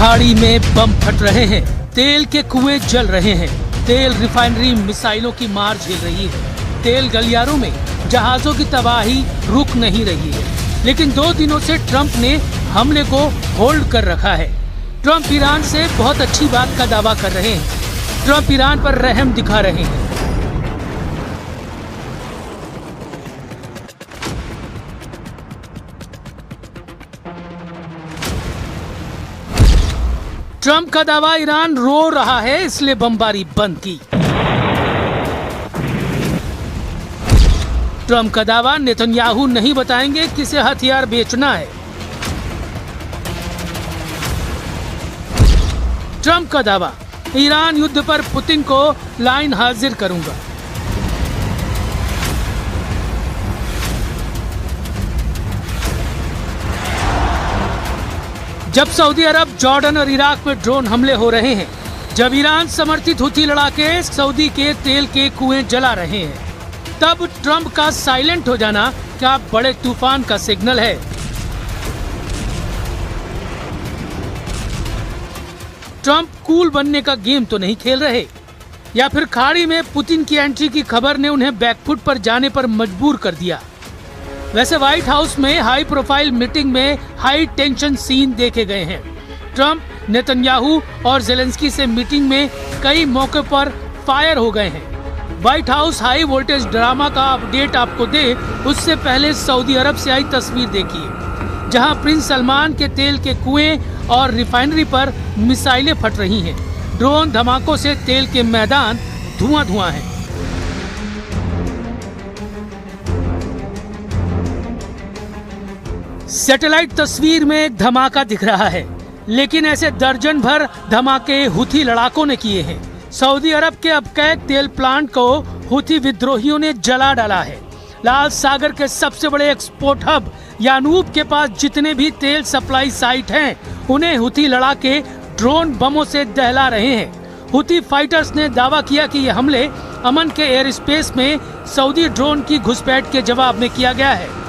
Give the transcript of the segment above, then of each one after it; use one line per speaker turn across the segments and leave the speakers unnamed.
खाड़ी में बम फट रहे हैं, तेल के कुएं जल रहे हैं, तेल रिफाइनरी मिसाइलों की मार झेल रही है, तेल गलियारों में जहाजों की तबाही रुक नहीं रही है। लेकिन 2 दिनों से ट्रंप ने हमले को होल्ड कर रखा है। ट्रंप ईरान से बहुत अच्छी बात का दावा कर रहे हैं। ट्रंप ईरान पर रहम दिखा रहे हैं। ट्रंप का दावा, ईरान रो रहा है इसलिए बमबारी बंद की। ट्रंप का दावा, नेतन्याहू नहीं बताएंगे किसे हथियार बेचना है। ट्रंप का दावा, ईरान युद्ध पर पुतिन को लाइन हाजिर करूंगा। जब सऊदी अरब, जॉर्डन और इराक में ड्रोन हमले हो रहे हैं, जब ईरान समर्थित हुती लड़ाके सऊदी के तेल के कुएं जला रहे हैं, तब ट्रंप का साइलेंट हो जाना क्या बड़े तूफान का सिग्नल है? ट्रंप कूल बनने का गेम तो नहीं खेल रहे, या फिर खाड़ी में पुतिन की एंट्री की खबर ने उन्हें बैकफुट पर जाने पर मजबूर कर दिया? वैसे व्हाइट हाउस में हाई प्रोफाइल मीटिंग में हाई टेंशन सीन देखे गए हैं। ट्रंप, नेतन्याहू और जेलेंस्की से मीटिंग में कई मौके पर फायर हो गए हैं। White house high voltage drama का अपडेट आपको दे उससे पहले सऊदी अरब से आई तस्वीर देखिए, जहां प्रिंस सलमान के तेल के कुएं और रिफाइनरी पर मिसाइलें फट रही हैं। ड्रोन धमाकों से तेल के मैदान धुआं हैं। सैटेलाइट तस्वीर में एक धमाका दिख रहा है, लेकिन ऐसे दर्जन भर धमाके हुथी लड़ाकों ने किए हैं। सऊदी अरब के अबकैक तेल प्लांट को हुथी विद्रोहियों ने जला डाला है। लाल सागर के सबसे बड़े एक्सपोर्ट हब यानूब के पास जितने भी तेल सप्लाई साइट हैं, उन्हें हुथी लड़ाके ड्रोन बमों से दहला रहे हैं। हुथी फाइटर्स ने दावा किया कि ये हमले अमन के एयर स्पेस में सऊदी ड्रोन की घुसपैठ के जवाब में किया गया है।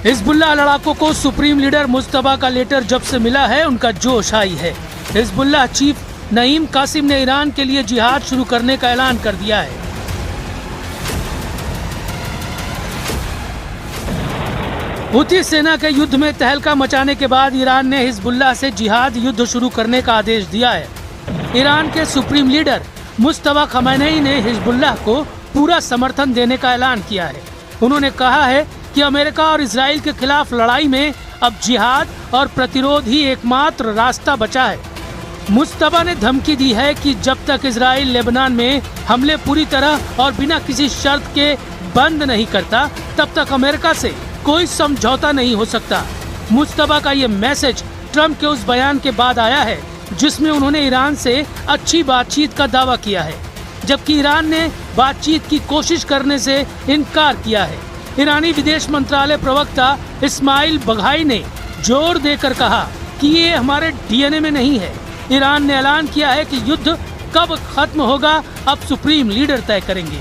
हिजबुल्लाह लड़ाकों को सुप्रीम लीडर मुस्तफा का लेटर जब से मिला है, उनका जोश आई है। हिजबुल्लाह चीफ नईम कासिम ने ईरान के लिए जिहाद शुरू करने का ऐलान कर दिया है। हुती सेना के युद्ध में तहलका मचाने के बाद ईरान ने हिजबुल्लाह से जिहाद युद्ध शुरू करने का आदेश दिया है। ईरान के सुप्रीम लीडर मुस्तफा खमैनी ने हिजबुल्लाह को पूरा समर्थन देने का ऐलान किया है। उन्होंने कहा है कि अमेरिका और इजराइल के खिलाफ लड़ाई में अब जिहाद और प्रतिरोध ही एकमात्र रास्ता बचा है। मुस्तफा ने धमकी दी है कि जब तक इजराइल लेबनान में हमले पूरी तरह और बिना किसी शर्त के बंद नहीं करता, तब तक अमेरिका से कोई समझौता नहीं हो सकता। मुस्तफा का ये मैसेज ट्रंप के उस बयान के बाद आया है जिसमें उन्होंने ईरान से अच्छी बातचीत का दावा किया है, जबकि ईरान ने बातचीत की कोशिश करने से इनकार किया है। ईरानी विदेश मंत्रालय प्रवक्ता इस्माइल बघाई ने जोर देकर कहा कि ये हमारे डीएनए में नहीं है। ईरान ने ऐलान किया है कि युद्ध कब खत्म होगा अब सुप्रीम लीडर तय करेंगे।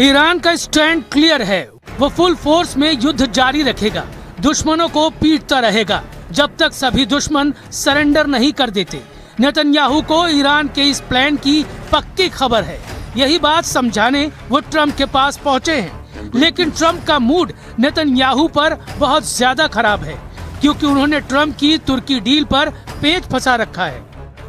ईरान का स्टैंड क्लियर है, वो फुल फोर्स में युद्ध जारी रखेगा, दुश्मनों को पीटता रहेगा जब तक सभी दुश्मन सरेंडर नहीं कर देते। नेतन्याहू को ईरान के इस प्लान की पक्की खबर है। यही बात समझाने वो ट्रंप के पास पहुंचे हैं, लेकिन ट्रंप का मूड नेतन्याहू पर बहुत ज्यादा खराब है, क्योंकि उन्होंने ट्रंप की तुर्की डील पर पेच फंसा रखा है।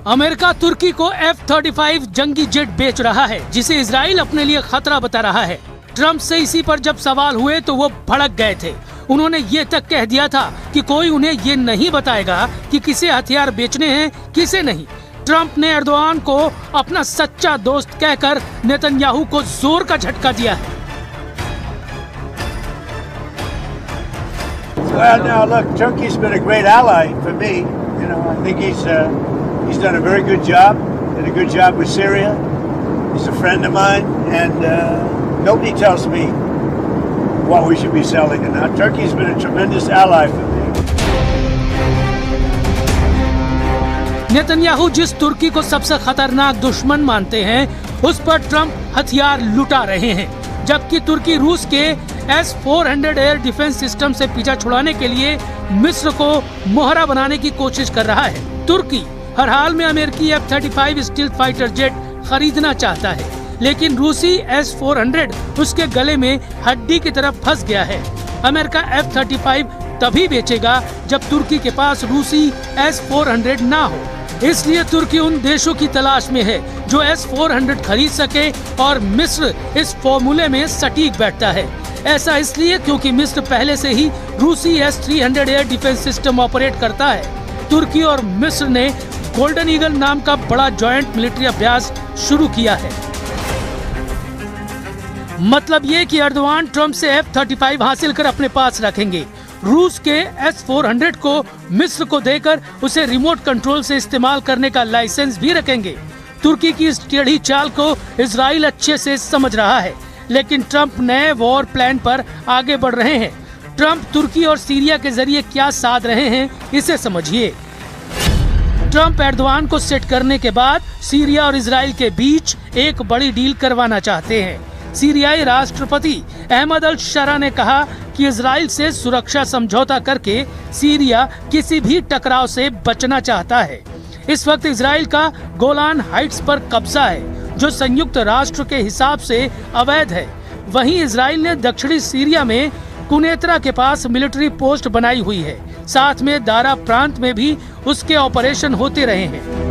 अमेरिका तुर्की को F-35 जंगी जेट बेच रहा है, जिसे इजराइल अपने लिए खतरा बता रहा है। ट्रंप से इसी पर जब सवाल हुए तो वो भड़क गए थे। उन्होंने ये तक कह दिया था कि कोई उन्हें ये नहीं बताएगा कि किसे हथियार बेचने हैं, किसे नहीं। ट्रंप ने एर्दोआन को अपना सच्चा दोस्त कहकर नेतन्याहू को जोर का झटका दिया है।
Well, now look, Turkey's been a great ally for me. You know, I think he's done a very good job. Did a good job with Syria. He's a friend of mine, and nobody tells me what we should be selling. And now Turkey's been a tremendous ally for me.
Netanyahu जिस तुर्की को सबसे खतरनाक दुश्मन मानते हैं, उस पर Trump हथियार लुटा रहे हैं, जबकि तुर्की रूस के S-400 एयर डिफेंस सिस्टम से पीछा छुड़ाने के लिए मिस्र को मोहरा बनाने की कोशिश कर रहा है। तुर्की हर हाल में अमेरिकी F-35 स्टील्थ फाइटर जेट खरीदना चाहता है, लेकिन रूसी S-400 उसके गले में हड्डी की तरफ फंस गया है। अमेरिका F-35 तभी बेचेगा जब तुर्की के पास रूसी S-400 ना हो। इसलिए तुर्की उन देशों की तलाश में है जो S-400 खरीद सके, और मिस्र इस फॉर्मूले में सटीक बैठता है। ऐसा इसलिए क्योंकि मिस्र पहले से ही रूसी S-300 air defence system operate करता है। तुर्की और मिस्र ने गोल्डन ईगल नाम का बड़ा जॉइंट मिलिट्री अभ्यास शुरू किया है। मतलब ये कि एर्दोआन ट्रंप से F-35 हासिल कर अपने पास रखेंगे, रूस के S-400 को मिस्र को देकर उसे रिमोट कंट्रोल से इस्तेमाल करने का लाइसेंस भी रखेंगे। तुर्की की इस टेढ़ी चाल को इजराइल अच्छे से समझ रहा है, लेकिन ट्रंप नए वॉर प्लान पर आगे बढ़ रहे हैं। ट्रंप तुर्की और सीरिया के जरिए क्या साध रहे हैं, इसे समझिए। ट्रंप एर्दोआन को सेट करने के बाद सीरिया और इजराइल के बीच एक बड़ी डील करवाना चाहते हैं। सीरियाई राष्ट्रपति अहमद अल शरा ने कहा कि इजराइल से सुरक्षा समझौता करके सीरिया किसी भी टकराव से बचना चाहता है। इस वक्त इजराइल का गोलान हाइट्स पर कब्जा है, जो संयुक्त राष्ट्र के हिसाब से अवैध है। वहीं इजराइल ने दक्षिणी सीरिया में कुनेत्रा के पास मिलिट्री पोस्ट बनाई हुई है। साथ में दारा प्रांत में भी उसके ऑपरेशन होते रहे हैं।